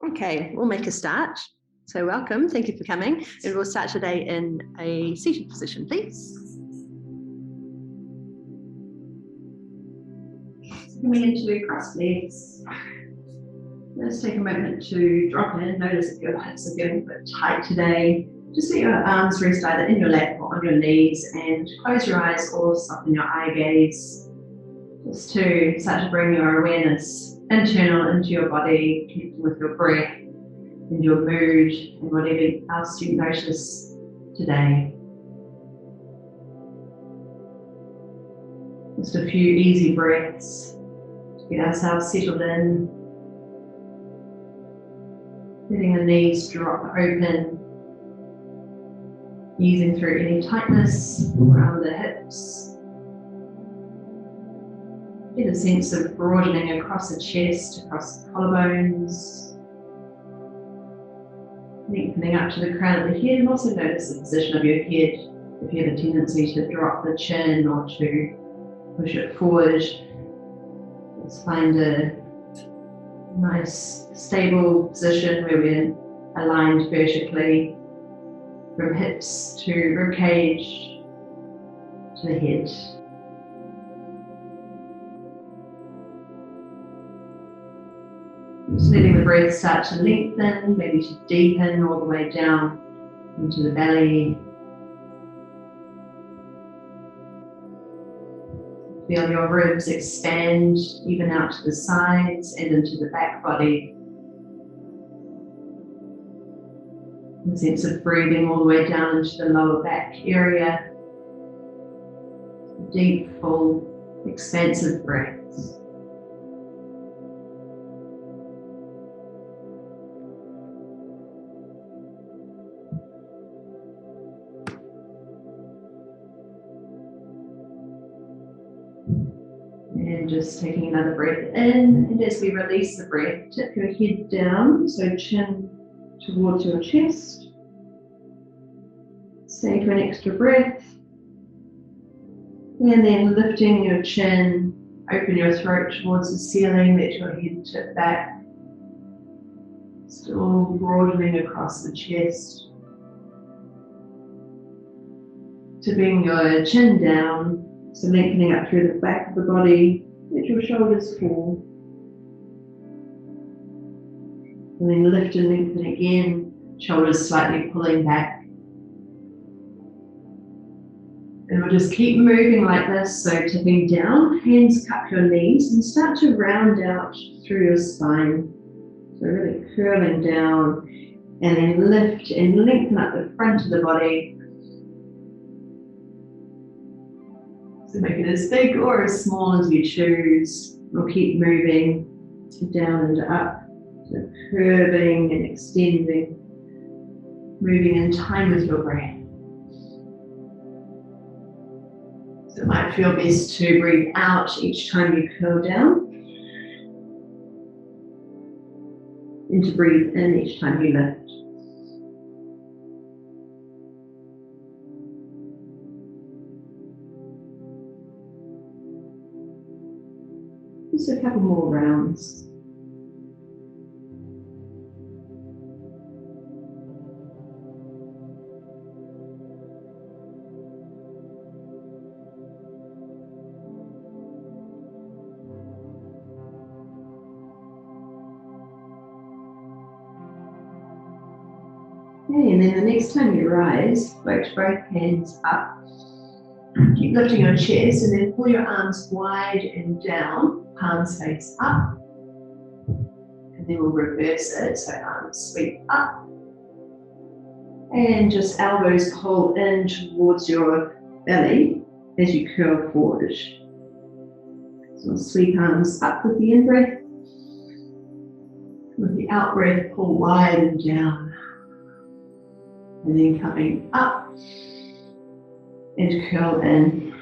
Okay, we'll make a start. So welcome, thank you for coming. And we'll start today in a seated position, please. Coming into crossed legs. Let's take a moment to drop in. Notice if your hips are getting a bit tight today. Just let your arms rest either in your lap or on your knees and close your eyes or soften your eye gaze. Just to start to bring your awareness internal into your body, connecting with your breath and your mood and whatever else you notice today. Just a few easy breaths to get ourselves settled in. Letting the knees drop open, easing through any tightness around the hips. Get a sense of broadening across the chest, across the collarbones. Lengthening up to the crown of the head, and also notice the position of your head. If you have a tendency to drop the chin or to push it forward, let's find a nice stable position where we're aligned vertically from hips to ribcage to the head. Just letting the breath start to lengthen, maybe to deepen all the way down into the belly. Feel your ribs expand even out to the sides and into the back body. A sense of breathing all the way down into the lower back area. Deep, full, expansive breaths. And just taking another breath in, and as we release the breath, tip your head down, so chin towards your chest. Stay for an extra breath. And then lifting your chin, open your throat towards the ceiling, let your head tip back. Still broadening across the chest. Tipping your chin down. So lengthening up through the back of the body, let your shoulders fall. And then lift and lengthen again, shoulders slightly pulling back. And we'll just keep moving like this, so tipping down, hands cup your knees and start to round out through your spine. So really curling down and then lift and lengthen up the front of the body. So make it as big or as small as you choose. We'll keep moving down and up, so curving and extending, moving in time with your breath. So it might feel best to breathe out each time you curl down, and to breathe in each time you lift. Just a couple more rounds. Okay, and then the next time you rise, float both hands up. Keep lifting your chest and then pull your arms wide and down, palms face up. And then we'll reverse it, so arms sweep up. And just elbows pull in towards your belly as you curl forward. So we'll sweep arms up with the in-breath. With the out-breath, pull wide and down. And then coming up and curl in.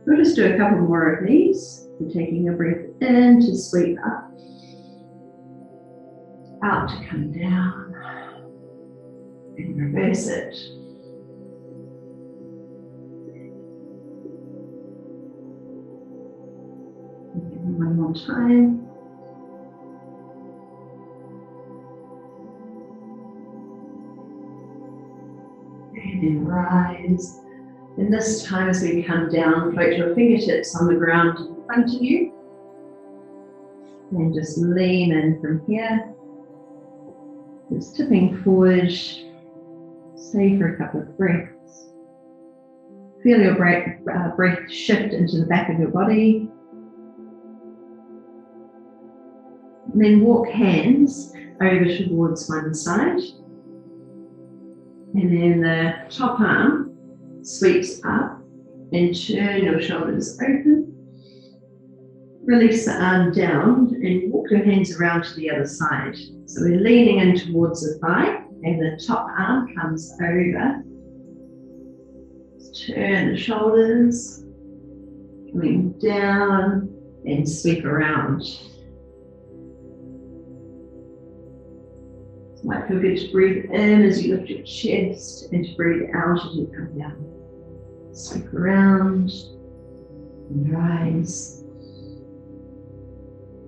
We'll just do a couple more of these. So taking a breath in to sweep up, out to come down, and reverse it. And one more time. And then rise. And this time as we come down, float your fingertips on the ground in front of you. And just lean in from here. Just tipping forward. Stay for a couple of breaths. Feel your breath shift into the back of your body. And then walk hands over towards one side. And then the top arm sweeps up and turn your shoulders open. Release the arm down and walk your hands around to the other side. So we're leaning in towards the thigh and the top arm comes over. Turn the shoulders, coming down and sweep around. It might feel good to breathe in as you lift your chest and to breathe out as you come down. Sweep around and rise.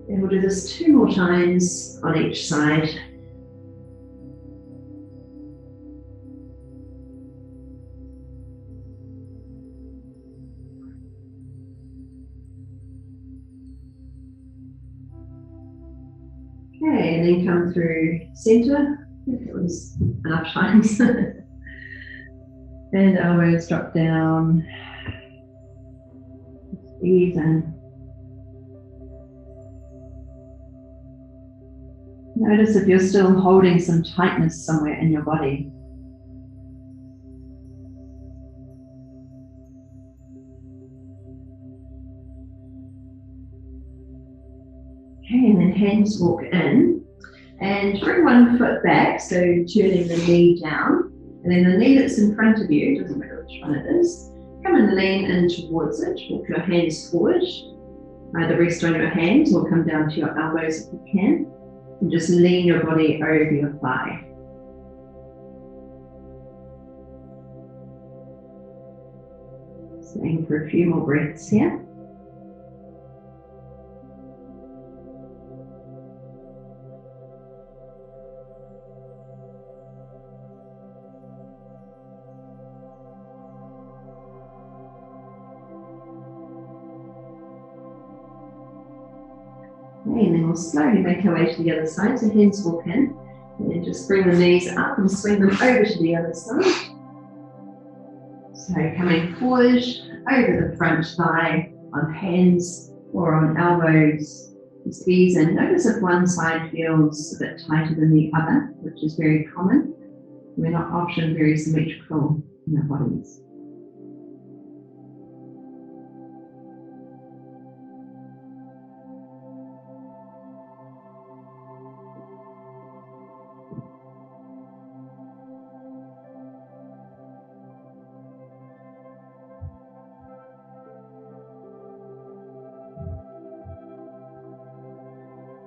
And we'll do this 2 more times on each side. Okay, and then come through center. I think it was enough times. And elbows drop down. Ease in. Notice if you're still holding some tightness somewhere in your body. Okay, and then hands walk in and bring one foot back, so turning the knee down, and then the knee that's in front of you, doesn't matter which one it is, come and lean in towards it, walk your hands forward, either rest on your hands or come down to your elbows if you can, and just lean your body over your thigh. Staying for a few more breaths here. Okay, and then we'll slowly make our way to the other side. So hands walk in, and then just bring the knees up and swing them over to the other side. So coming forward, over the front thigh, on hands or on elbows. Just ease in. Notice if one side feels a bit tighter than the other, which is very common. We're not often very symmetrical in our bodies.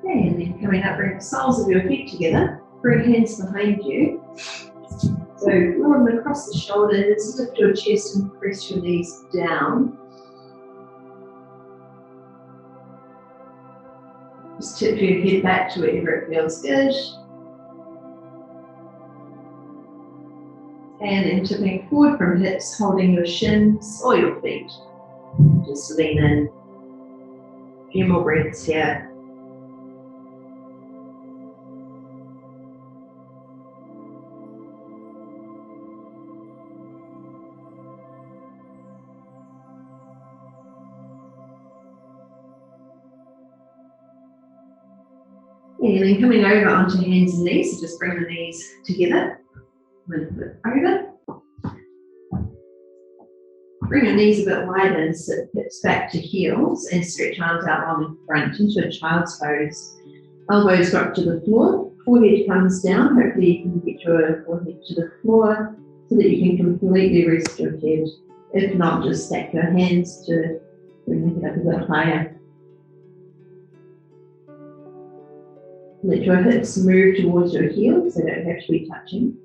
Okay, and then coming up, bring the soles of your feet together. Bring hands behind you. So draw them across the shoulders, lift your chest and press your knees down. Just tip your head back to wherever it feels good. And then tipping forward from hips, holding your shins or your feet. Just lean in. A few more breaths here. And then coming over onto hands and knees, so just bring the knees together, one foot over. Bring your knees a bit wider and sit hips back to heels and stretch arms out long in front into a child's pose. Elbows drop to the floor, forehead comes down. Hopefully you can get your forehead to the floor so that you can completely rest your head. If not, just stack your hands to bring the head up a bit higher. Let your hips move towards your heels, they don't have to be touching.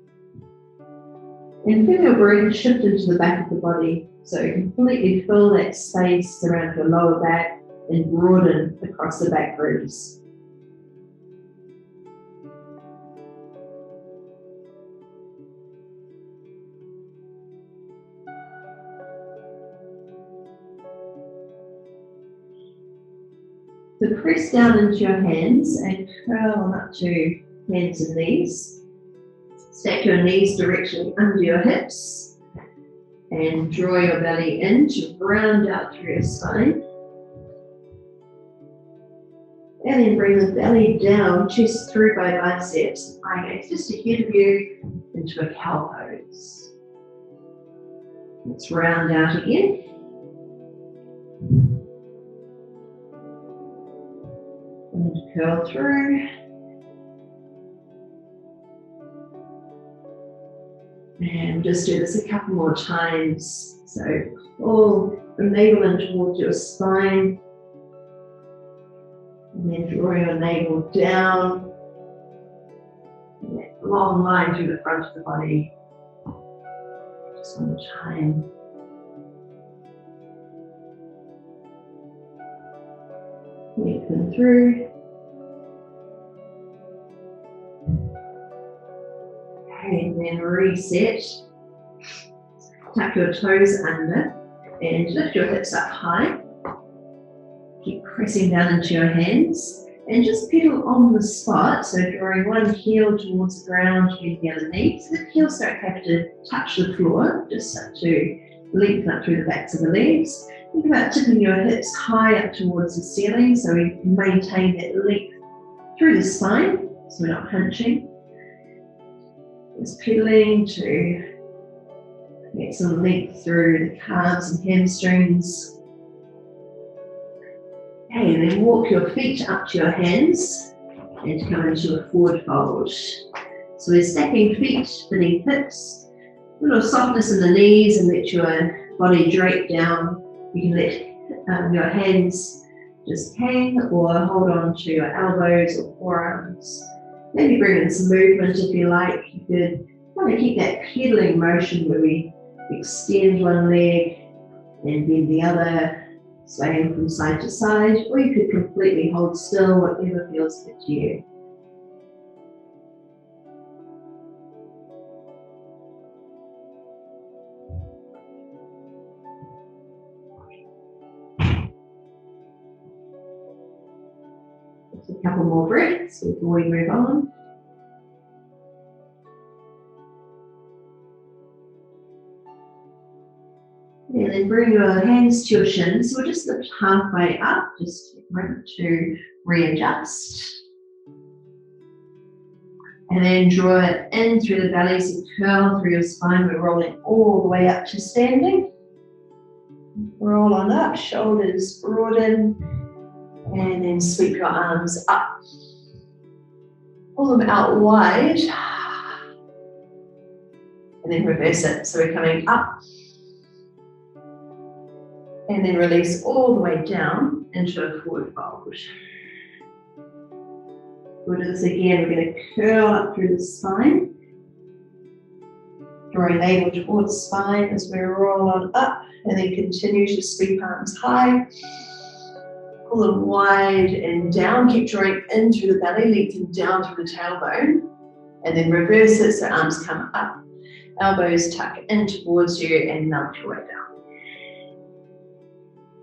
And feel your breath shift into the back of the body, so completely fill that space around your lower back and broaden across the back ribs. So press down into your hands and curl on up to hands and knees. Stack your knees directly under your hips and draw your belly in to round out through your spine. And then bring the belly down, chest through by biceps, eye gaze just ahead of you into a cow pose. Let's round out again. And curl through. And just do this a couple more times. So pull the navel in towards your spine. And then draw your navel down. And that long line through the front of the body. Just one more time. Lengthen through. Okay, and then reset. Tuck your toes under and lift your hips up high. Keep pressing down into your hands and just pedal on the spot. So drawing one heel towards the ground, bend the other knee. So the heels don't have to touch the floor, just start to lengthen up through the backs of the legs. Think about tipping your hips high up towards the ceiling so we can maintain that length through the spine, so we're not hunching. Just pedaling to get some length through the calves and hamstrings. Okay, and then walk your feet up to your hands and come into a forward fold. So we're stacking feet beneath hips, a little softness in the knees and let your body drape down. You can let your hands just hang or hold on to your elbows or forearms. Maybe bring in some movement if you like. You could kind of keep that pedaling motion where we extend one leg and bend the other, swaying from side to side, or you could completely hold still, whatever feels good to you. Just a couple more breaths before we move on. And then bring your hands to your shins. So we'll just lift halfway up, just take a moment to readjust. And then draw it in through the belly, so curl through your spine. We're rolling all the way up to standing. Roll on up, shoulders broaden, and then sweep your arms up. Pull them out wide, and then reverse it. So we're coming up, and then release all the way down into a forward fold. We'll do this again. We're going to curl up through the spine. Drawing navel towards spine as we roll on up, and then continue to sweep arms high. Pull them wide and down. Keep drawing in through the belly, lengthen down through the tailbone, and then reverse it so arms come up. Elbows tuck in towards you and melt your way down.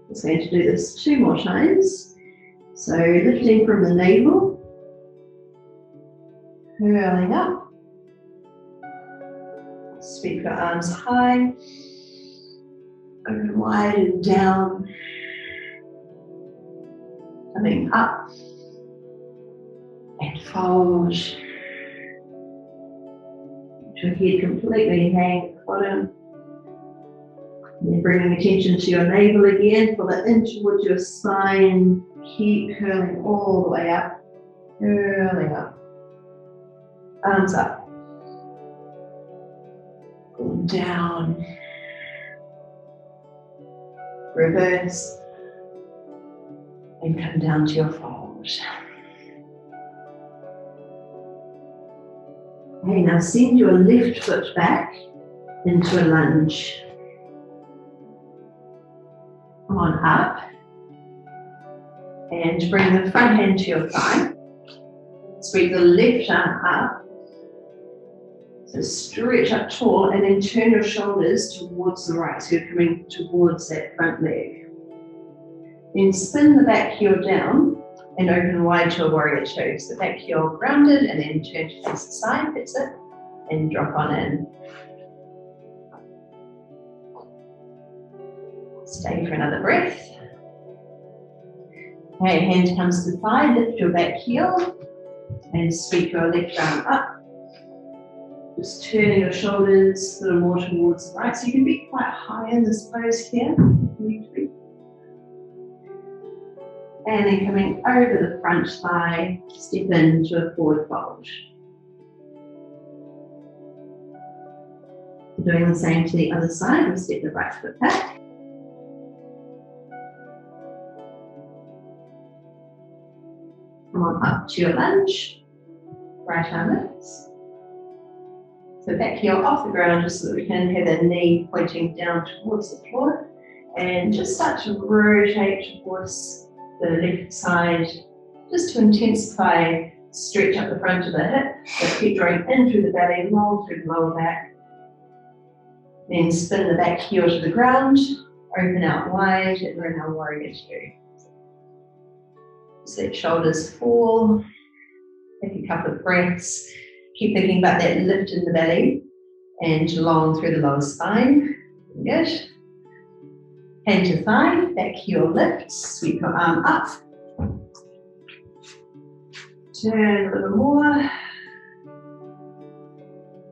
Just going to do this 2 more times. So lifting from the navel, curling up, sweep your arms high, open wide and down, coming up and fold. Let your head completely hang at the bottom. And then bringing attention to your navel again, pull it in towards your spine, keep curling all the way up, curling up, arms up, pull down, reverse, and come down to your fold. Okay, now send your left foot back into a lunge. Come on up and bring the front hand to your thigh. Sweep the left arm up. So stretch up tall and then turn your shoulders towards the right. So you're coming towards that front leg. Then spin the back heel down, And open wide to a warrior two. So back heel grounded and then turn to face the side, that's it. And drop on in. Stay for another breath. Okay, hand comes to the thigh, lift your back heel and sweep your left arm up. Just turning your shoulders a little more towards the right, so you can be quite high in this pose here. And then coming over the front thigh, step into a forward fold. Doing the same to the other side, we'll step the right foot back. Come on up to your lunge, right arm lifts. So back heel off the ground just so that we can have the knee pointing down towards the floor. And just start to rotate towards the left side, just to intensify stretch up the front of the hip. So keep drawing in through the belly, roll through the lower back. Then spin the back heel to the ground, open out wide, and we're in our warrior two. Just let shoulders fall, take a couple of breaths. Keep thinking about that lift in the belly and long through the lower spine. Good. Hand to thigh, back heel lifts, sweep your arm up. Turn a little more.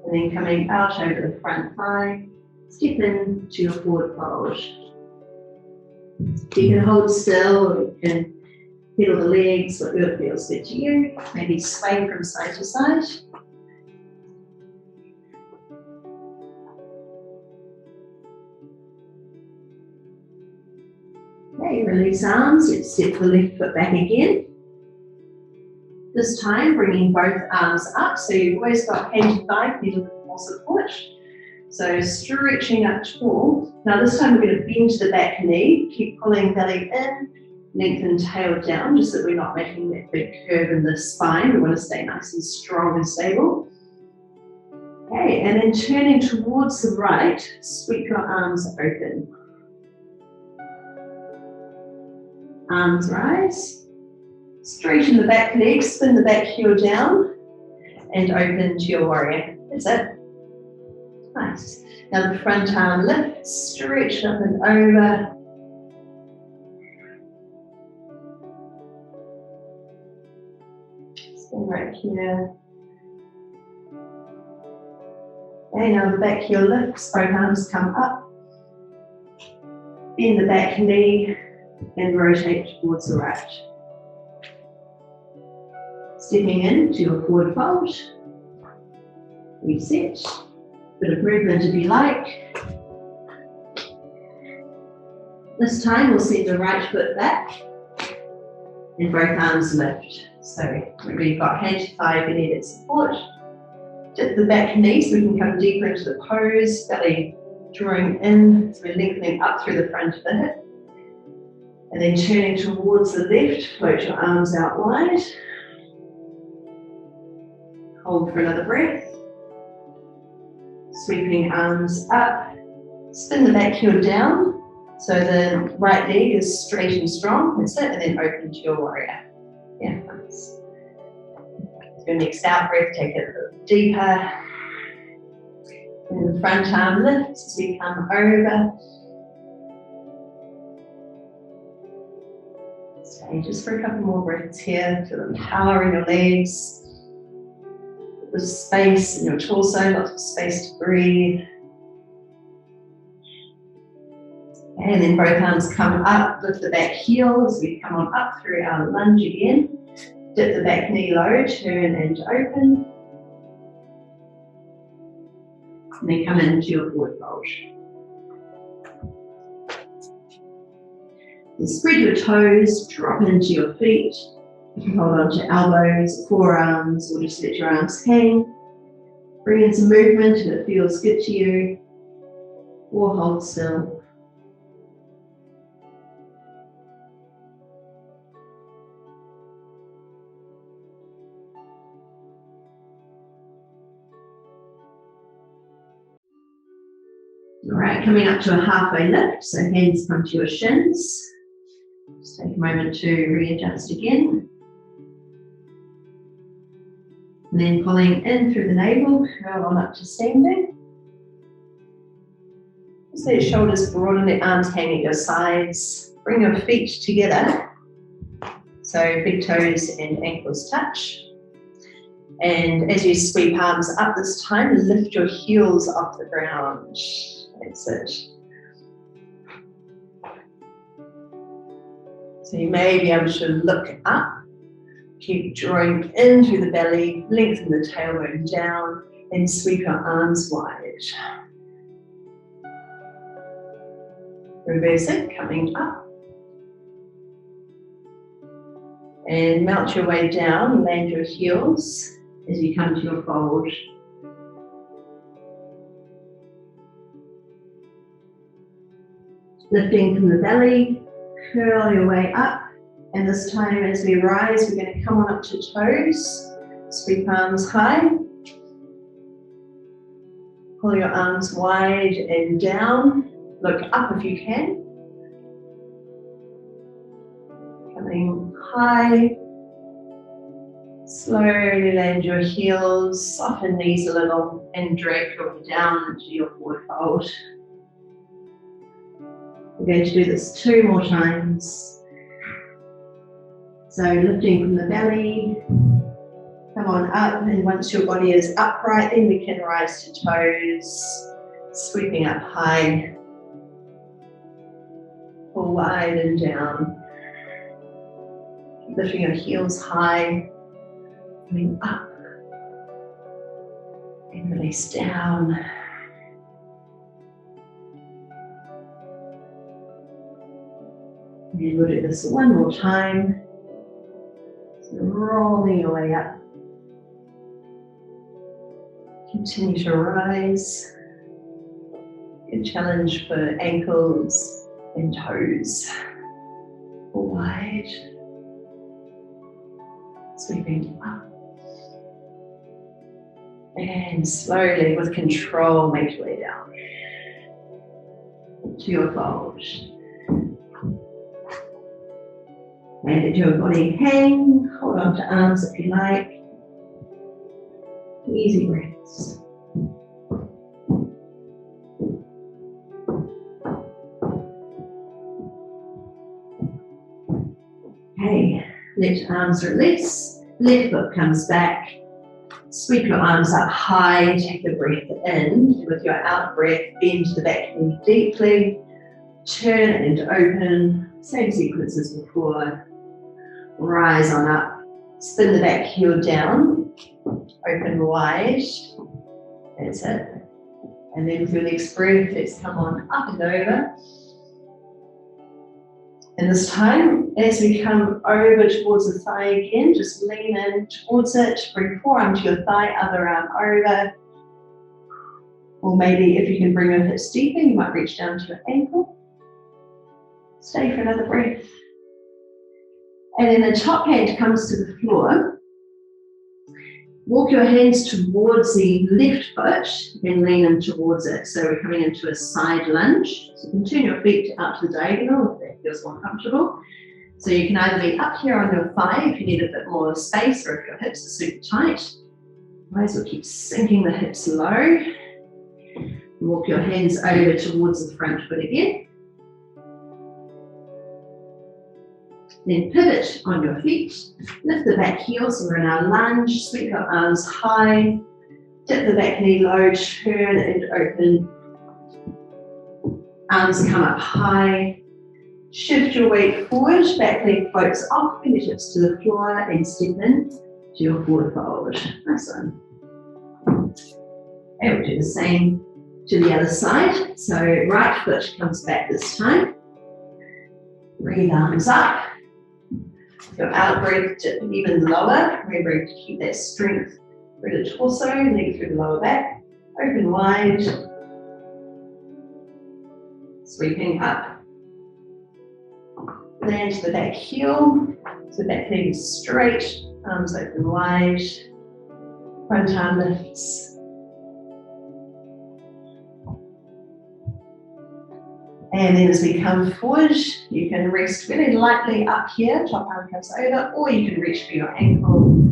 And then coming out over the front thigh, step into your forward fold. You can hold still, or you can pedal the legs, whatever feels good to you. Maybe sway from side to side. Okay, release arms, let's step the left foot back again. This time bringing both arms up, so you've always got hand to thigh, need a little more support. So stretching up tall. Now this time we're going to bend the back knee, keep pulling belly in, lengthen tail down, just so that we're not making that big curve in the spine. We want to stay nice and strong and stable. Okay, and then turning towards the right, sweep your arms open. Arms rise, straighten the back leg, spin the back heel down, and open to your warrior. That's it. Nice. Now the front arm lifts, stretch up and over. Spin right here. Okay, now the back heel lifts, both arms come up. Bend the back knee and rotate towards the right. Stepping into your forward fold. Reset. Bit of movement if you like. This time we'll send the right foot back and both arms lift. So remember you've got hand to thigh if you need support. Dip the back knee so we can come deeper into the pose, belly drawing in, so we're lengthening up through the front of the hip. And then turning towards the left, float your arms out wide. Hold for another breath. Sweeping arms up. Spin the back heel down. So the right leg is straight and strong. That's it. And then open to your warrior. Yeah, nice. Your next out breath, take it a little deeper. And the front arm lifts as we come over. Stay just for a couple more breaths here. Feel the power in your legs. The space in your torso, lots of space to breathe. And then both arms come up, lift the back heel as we come on up through our lunge again. Dip the back knee low, turn and open. And then come into your forward fold. And spread your toes, drop into your feet. You can hold on to elbows, forearms, or just let your arms hang. Bring in some movement if it feels good to you, or hold still. All right, coming up to a halfway lift, so hands come to your shins. Just take a moment to readjust again. And then pulling in through the navel, curl on up to standing. Just let your shoulders broaden, let arms hang at your sides. Bring your feet together. So big toes and ankles touch. And as you sweep arms up this time, lift your heels off the ground. That's it. So you may be able to look up. Keep drawing in through the belly, lengthen the tailbone down, and sweep your arms wide. Reverse it, coming up. And melt your way down, land your heels as you come to your fold. Lifting from the belly, curl your way up. And this time as we rise, we're going to come on up to toes. Sweep arms high. Pull your arms wide and down. Look up if you can. Coming high. Slowly land your heels, soften knees a little, and drag your way down into your forward fold. We're going to do this 2 more times. So lifting from the belly, come on up, and once your body is upright, then we can rise to toes, sweeping up high, pull wide and down, lifting your heels high, coming up, and release down. And we'll do this 1 more time. Rolling your way up. Continue to rise. Good challenge for ankles and toes. Wide. Sweeping up. And slowly, with control, make your way down to your fold. And let your body hang, hold on to arms if you like. Easy breaths. Okay, let arms release, left foot comes back. Sweep your arms up high, take a breath in. With your out breath, bend the back knee deeply, turn and open, same sequence as before. Rise on up, spin the back heel down, open wide, that's it. And then with your next breath, let's come on up and over. And this time, as we come over towards the thigh again, just lean in towards it, bring forearm to your thigh, other arm over. Or maybe if you can bring your hips deeper, you might reach down to your ankle. Stay for another breath. And then the top hand comes to the floor. Walk your hands towards the left foot and lean in towards it. So we're coming into a side lunge. So you can turn your feet out to the diagonal if that feels more comfortable. So you can either be up here on your thigh if you need a bit more space, or if your hips are super tight. Otherwise, we'll keep sinking the hips low. Walk your hands over towards the front foot again. Then pivot on your feet, lift the back heel, so we're in our lunge, sweep your arms high, dip the back knee low, turn and open. Arms come up high, shift your weight forward, back leg floats off, fingertips to the floor, and step in to your forward fold. Nice one. And we'll do the same to the other side. So right foot comes back this time. Breathe arms up. Your out breath dip even lower, remembering to keep that strength through the torso, leg through the lower back, open wide, sweeping up. Land to the back heel, so back leg is straight, arms open wide, front arm lifts. And then as we come forward, you can rest really lightly up here, top arm comes over, or you can reach for your ankle.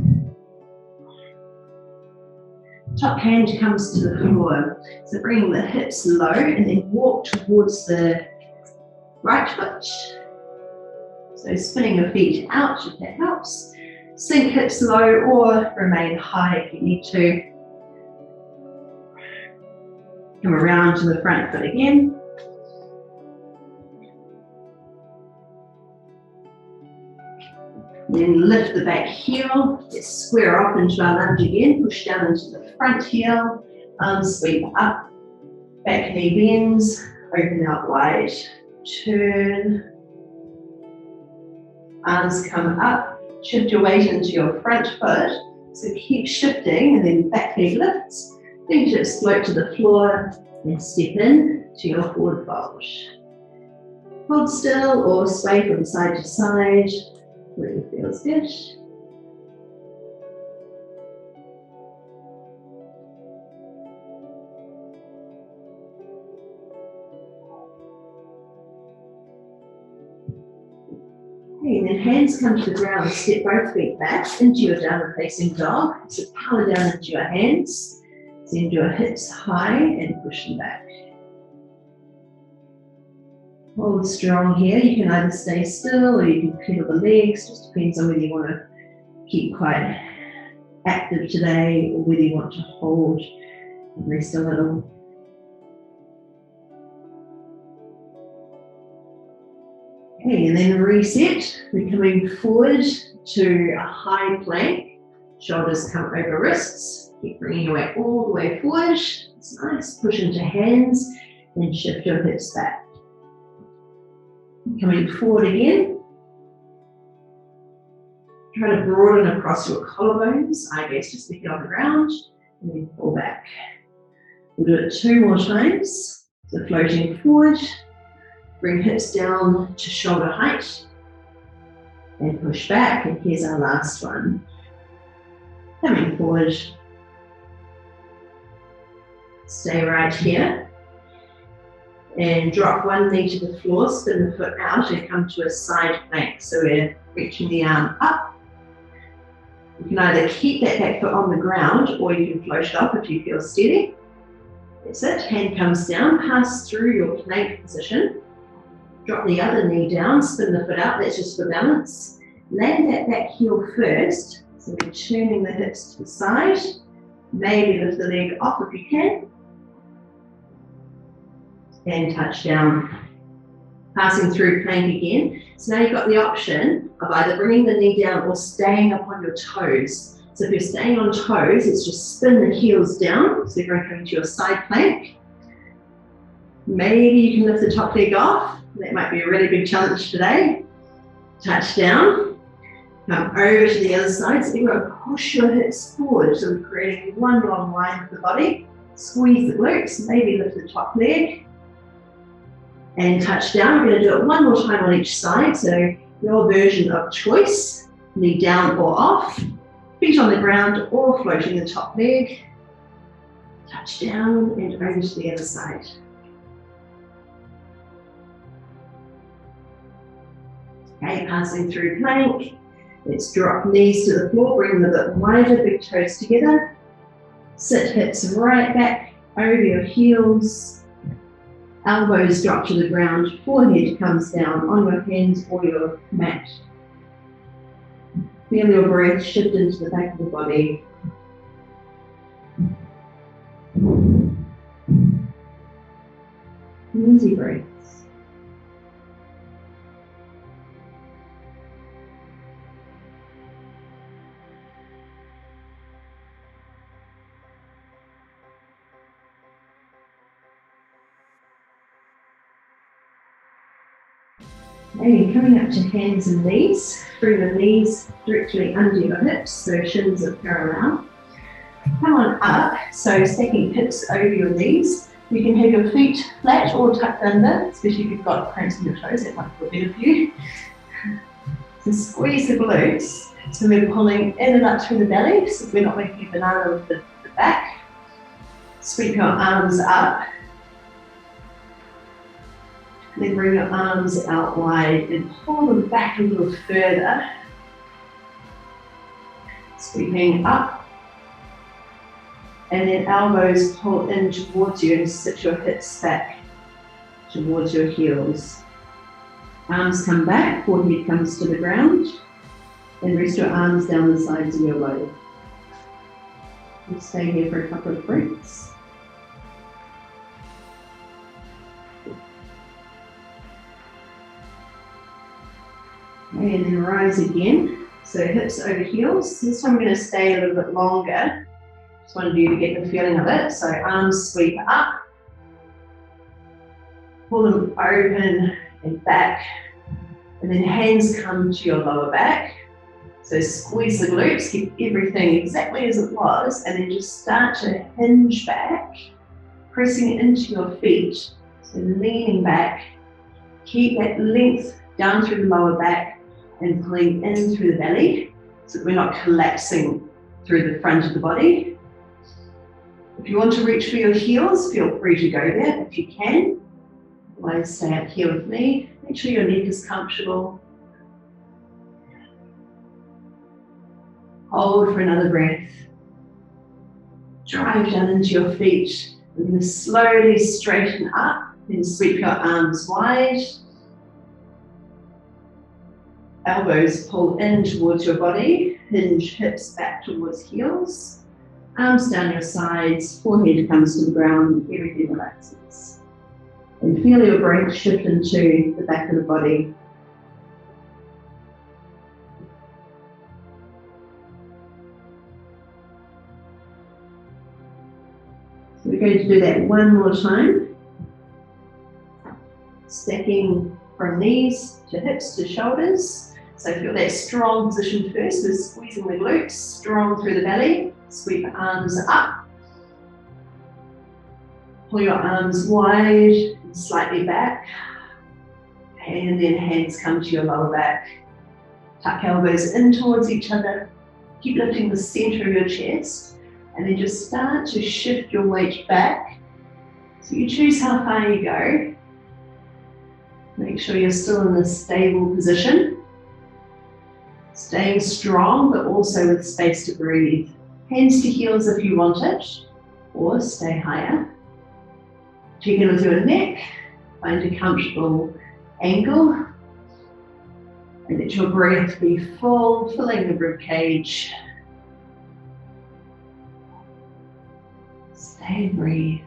Top hand comes to the floor. So bring the hips low and then walk towards the right foot. So spinning your feet out if that helps. Sink hips low or remain high if you need to. Come around to the front foot again. Then lift the back heel. Let's square up into our lunge again. Push down into the front heel. Arms sweep up. Back knee bends. Open out wide. Turn. Arms come up. Shift your weight into your front foot. So keep shifting and then back leg lifts. Fingertips float to the floor and step in to your forward fold. Hold still or sway from side to side. Whatever feels good. Okay, then hands come to the ground. Step both feet back into your downward facing dog. So power down into your hands. Send your hips high and push them back. Hold strong here. You can either stay still or you can pedal the legs. Just depends on whether you want to keep quite active today or whether you want to hold and rest a little. Okay, and then reset. We're coming forward to a high plank. Shoulders come over wrists. Keep bringing your weight all the way forward. It's nice. Push into hands and shift your hips back. Coming forward again. Try to broaden across your collarbones. I guess just lift it on the ground and then pull back. We'll do it 2 more times. So floating forward. Bring hips down to shoulder height. And push back. And here's our last one. Coming forward. Stay right here. And drop one knee to the floor, spin the foot out and come to a side plank. So we're reaching the arm up. You can either keep that back foot on the ground or you can float it up if you feel steady. That's it, hand comes down, pass through your plank position. Drop the other knee down, spin the foot out, that's just for balance. Land that back heel first, so we're turning the hips to the side. Maybe lift the leg off if you can. And touch down. Passing through plank again. So now you've got the option of either bringing the knee down or staying up on your toes. So if you're staying on toes, it's just spin the heels down. So you're going to your side plank. Maybe you can lift the top leg off. That might be a really big challenge today. Touch down. Come over to the other side. So you're going to push your hips forward. So we're creating one long line with the body. Squeeze the glutes. Maybe lift the top leg. And touch down. We're going to do it one more time on each side. So your version of choice, knee down or off, feet on the ground or floating the top leg. Touch down and over to the other side. Okay, passing through plank. Let's drop knees to the floor, bring them a bit wider, big toes together. Sit hips right back over your heels. Elbows drop to the ground, forehead comes down on your hands or your mat. Feel your breath shift into the back of the body. Easy breaths. Okay, coming up to hands and knees. Bring the knees directly under your hips, so shins are parallel. Come on up, so stacking hips over your knees. You can have your feet flat or tucked under, especially if you've got cramps in your toes, that might feel better for you. So squeeze the glutes, so we're pulling in and up through the belly, so we're not making a banana with the back. Sweep your arms up. Then bring your arms out wide and pull them back a little further. Sweeping up And then elbows pull in towards you and sit your hips back towards your heels. Arms come back, forehead comes to the ground. And rest your arms down the sides of your body. And stay here for a couple of breaths. Okay, and then rise again. So hips over heels. This time I'm going to stay a little bit longer. Just wanted you to get the feeling of it. So arms sweep up. Pull them open and back. And then hands come to your lower back. So squeeze the glutes, keep everything exactly as it was, and then just start to hinge back, pressing into your feet. So leaning back, keep that length down through the lower back and pulling in through the belly so that we're not collapsing through the front of the body. If you want to reach for your heels, feel free to go there if you can. Otherwise, stay up here with me. Make sure your neck is comfortable. Hold for another breath. Drive down into your feet. We're going to slowly straighten up and sweep your arms wide. Elbows pull in towards your body. Hinge hips back towards heels. Arms down your sides. Forehead comes to the ground. Everything relaxes. And feel your breath shift into the back of the body. So we're going to do that one more time. Stacking from knees to hips to shoulders. So feel that strong position first. We're squeezing the glutes, strong through the belly. Sweep arms up. Pull your arms wide and slightly back. And then hands come to your lower back. Tuck elbows in towards each other. Keep lifting the center of your chest. And then just start to shift your weight back. So you choose how far you go. Make sure you're still in this stable position. Staying strong, but also with space to breathe. Hands to heels if you want it, or stay higher. Check in with your neck. Find a comfortable angle. And let your breath be full, filling the rib cage. Stay and breathe.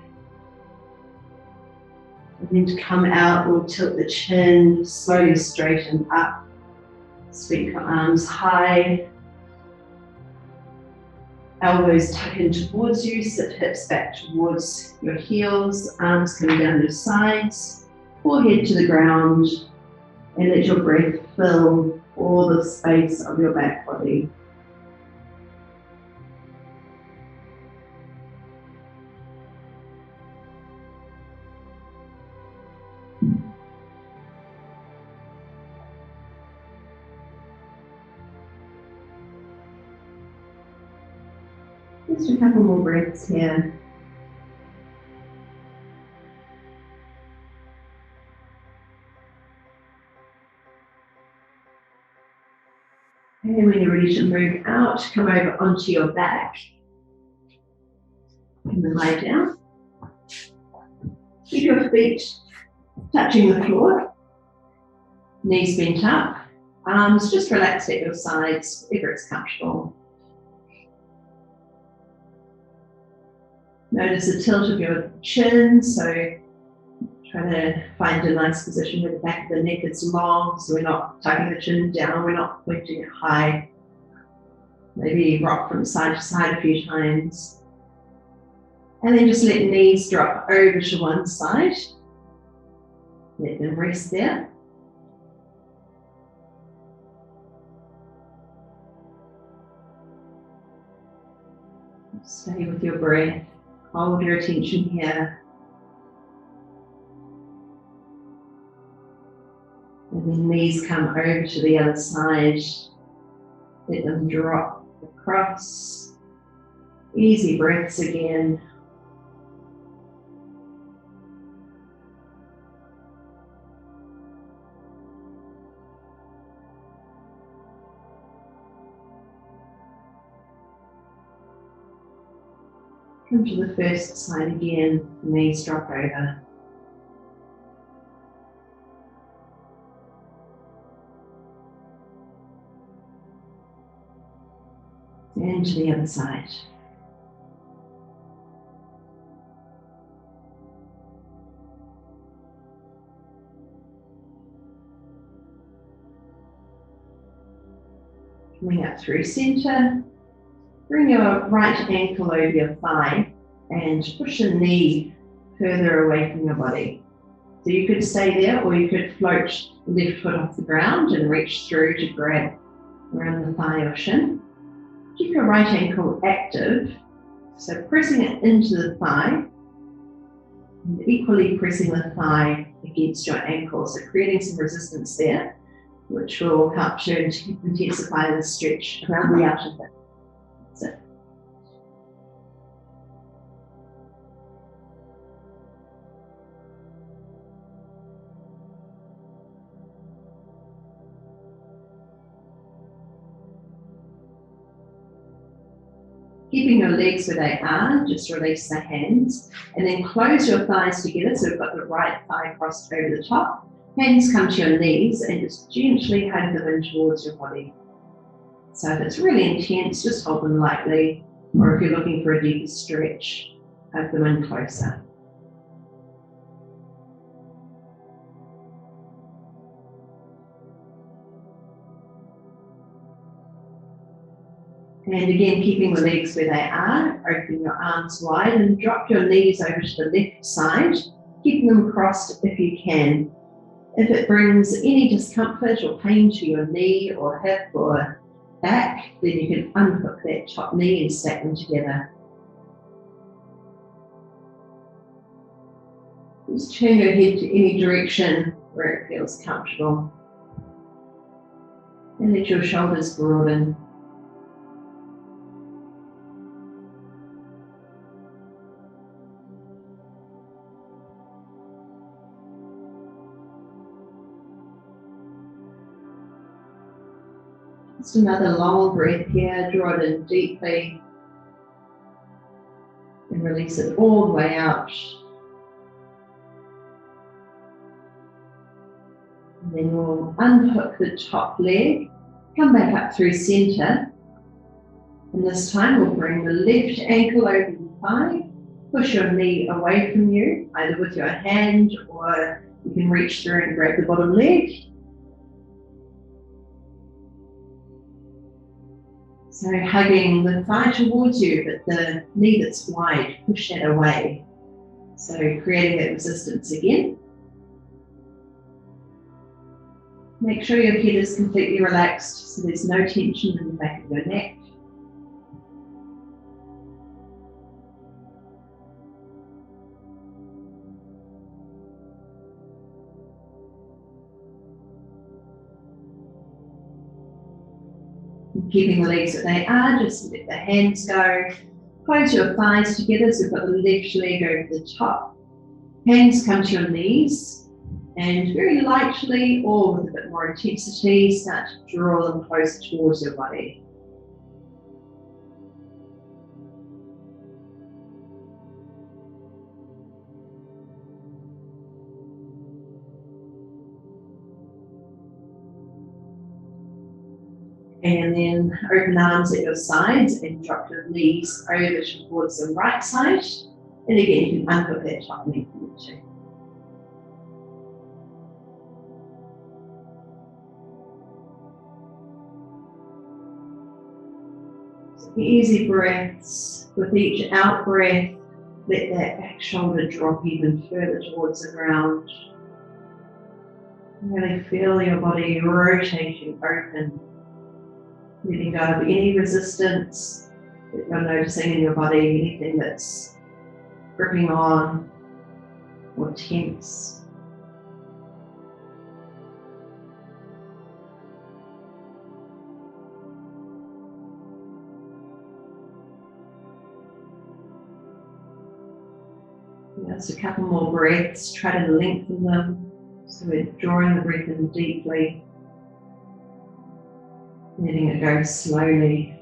And then to come out, we'll tilt the chin, slowly straighten up. Sweep your arms high. Elbows tuck in towards you, sit hips back towards your heels, arms coming down your sides, forehead to the ground, and let your breath fill all the space of your back body. Just a couple more breaths here. And when you're ready to move out, come over onto your back. And then lie down. Keep your feet touching the floor. Knees bent up. Arms just relaxed at your sides, wherever it's comfortable. Notice the tilt of your chin, so try to find a nice position where the back of the neck is long, so we're not tucking the chin down, we're not pointing it high. Maybe rock from side to side a few times. And then just let knees drop over to one side. Let them rest there. Stay with your breath. Hold your attention here. And then knees come over to the other side. Let them drop across. Easy breaths again. Come to the first side again, knees drop over. And to the other side. Coming up through centre, bring your right ankle over your thigh and push the knee further away from your body. So you could stay there, or you could float the left foot off the ground and reach through to grab around the thigh or shin. Keep your right ankle active, so pressing it into the thigh, and equally pressing the thigh against your ankle, so creating some resistance there, which will help to intensify the stretch around the outer hip. That's it. Keeping your legs where they are, just release the hands and then close your thighs together, so we've got the right thigh crossed over the top. Hands come to your knees and just gently hug them in towards your body. So if it's really intense, just hold them lightly, or if you're looking for a deeper stretch, hug them in closer. And again, keeping the legs where they are, open your arms wide and drop your knees over to the left side, keeping them crossed if you can. If it brings any discomfort or pain to your knee or hip or back, then you can unhook that top knee and stack them together. Just turn your head to any direction where it feels comfortable. And let your shoulders broaden. Just another long breath here, draw it in deeply and release it all the way out. And then we'll unhook the top leg, come back up through centre, and this time we'll bring the left ankle over the thigh, push your knee away from you, either with your hand or you can reach through and grab the bottom leg. So hugging the thigh towards you, but the knee that's wide, push that away. So creating that resistance again. Make sure your head is completely relaxed, so there's no tension in the back of your neck. Keeping the legs where they are, just let the hands go. Close your thighs together, so we've got the left leg over the top. Hands come to your knees, and very lightly, or with a bit more intensity, start to draw them close towards your body. And then open arms at your sides and drop your knees over towards the right side. And again, you can unhook that top knee if you need to. So easy breaths. With each out breath, let that back shoulder drop even further towards the ground. Really feel your body rotating open. Letting go of any resistance that you're noticing in your body, anything that's gripping on or tense. Just a couple more breaths, try to lengthen them. So we're drawing the breath in deeply. Letting it go slowly.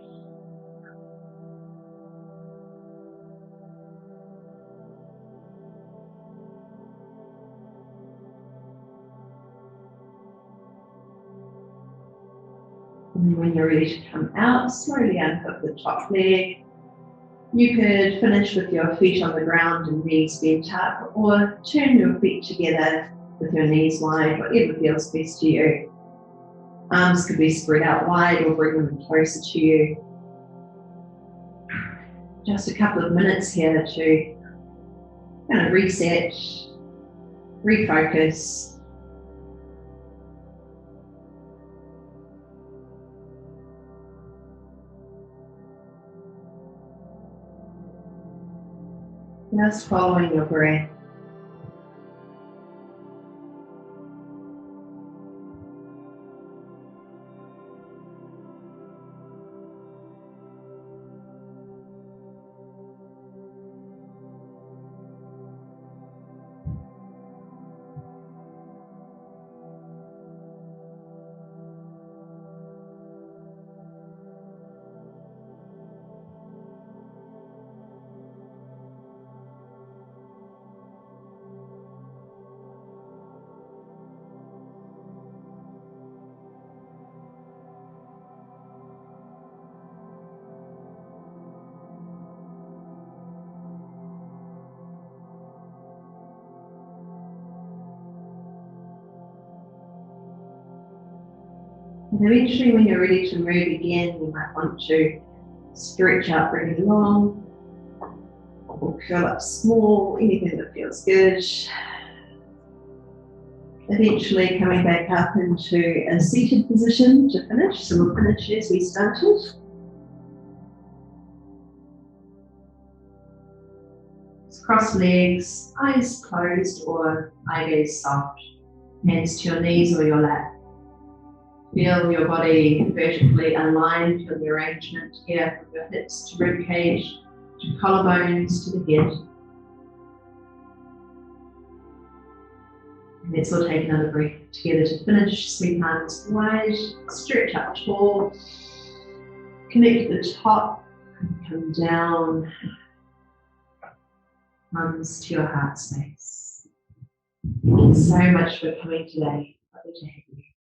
And when you're ready to come out, slowly unhook the top leg. You could finish with your feet on the ground and knees bent up, or turn your feet together with your knees wide, whatever feels best to you. Arms could be spread out wide or bring them closer to you. Just a couple of minutes here to kind of reset, refocus. Just following your breath. And eventually, when you're ready to move again, you might want to stretch out really long, or curl up small, anything that feels good. Eventually coming back up into a seated position to finish, so we'll finish as we started. Cross legs, eyes closed or eye gaze soft, hands to your knees or your lap. Feel your body vertically aligned with the arrangement here from your hips to rib cage, to collarbones, to the head. And let's all take another breath together to finish. Sweep arms wide, stretch up tall, connect the top, and come down, arms to your heart space. Thank you so much for coming today. Lovely to have you.